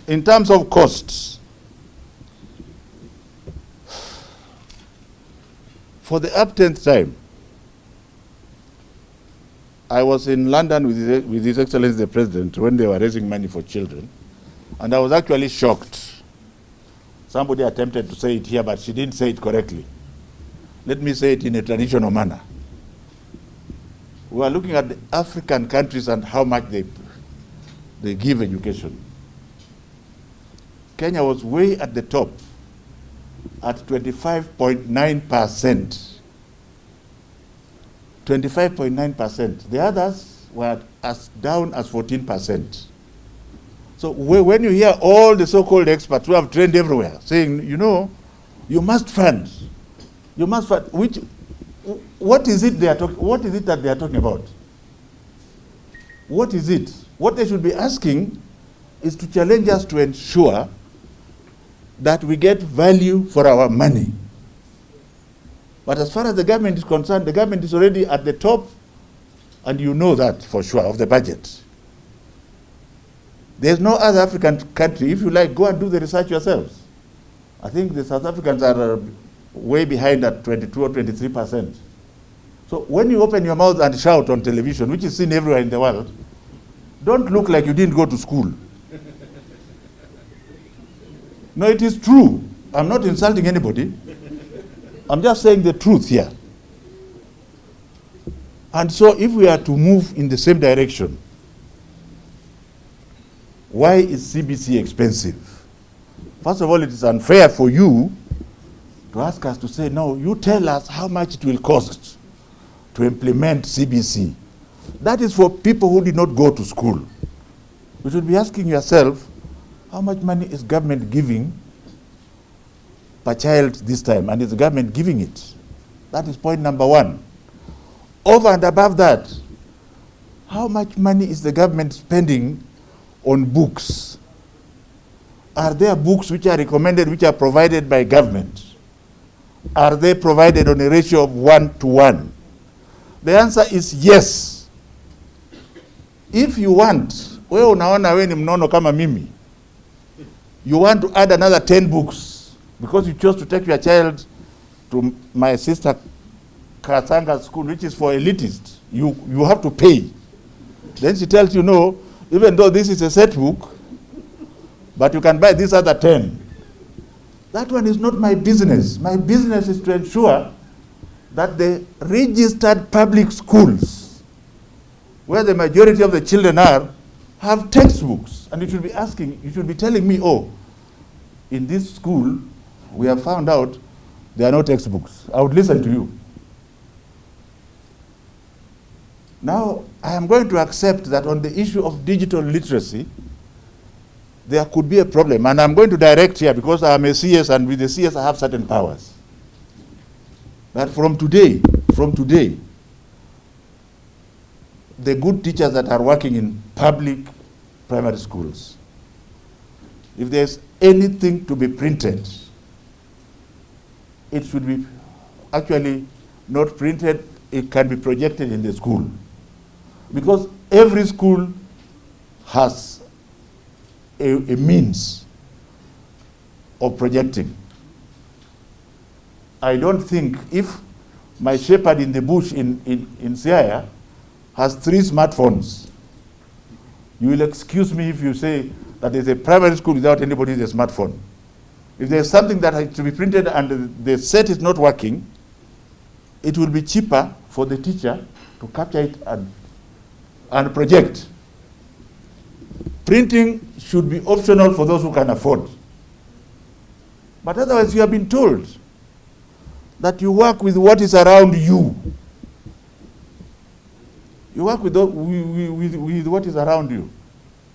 in terms of costs, for the up 10th time, I was in London with His Excellency the President when they were raising money for children, and I was actually shocked. Somebody attempted to say it here, but she didn't say it correctly. Let me say it in a traditional manner. We are looking at the African countries and how much they give education. Kenya was way at the top at 25.9%. 25.9%. The others were as down as 14%. So when you hear all the so-called experts who have trained everywhere saying, you know, you must fund, what is it that they are talking about? What is it? What they should be asking is to challenge us to ensure that we get value for our money. But as far as the government is concerned, the government is already at the top, and you know that for sure, of the budget. There's no other African country. If you like, go and do the research yourselves. I think the South Africans are way behind at 22 or 23%. So when you open your mouth and shout on television, which is seen everywhere in the world, don't look like you didn't go to school. No, it is true. I'm not insulting anybody. I'm just saying the truth here. And so if we are to move in the same direction, why is CBC expensive? First of all, it is unfair for you to ask us to say, no, you tell us how much it will cost to implement CBC. That is for people who did not go to school. You should be asking yourself, how much money is government giving per child this time, and is the government giving it? That is point number one. Over and above that, how much money is the government spending on books? Are there books which are recommended, which are provided by government? Are they provided on a ratio of 1:1? The answer is yes. If you want, wewe unaona wewe ni mnono kama mimi, you want to add another 10 books because you chose to take your child to my sister Kasanga's school, which is for elitists, you have to pay. Then she tells you, no, even though this is a set book, but you can buy this other 10. That one is not my business. My business is to ensure that the registered public schools, where the majority of the children are, have textbooks. And you should be asking, you should be telling me, oh, in this school, we have found out there are no textbooks. I would listen to you. Now, I am going to accept that on the issue of digital literacy, there could be a problem. And I'm going to direct here because I am a CS, and with the CS I have certain powers. That from today, the good teachers that are working in public primary schools, if there's anything to be printed, it should be actually not printed, it can be projected in the school. Because every school has a means of projecting. I don't think if my shepherd in the bush in Siaya has 3 smartphones, you will excuse me if you say that there's a primary school without anybody with a smartphone. If there's something that has to be printed and the set is not working, it will be cheaper for the teacher to capture it and project. Printing should be optional for those who can afford. But otherwise, you have been told that you work with what is around you. You work with what is around you.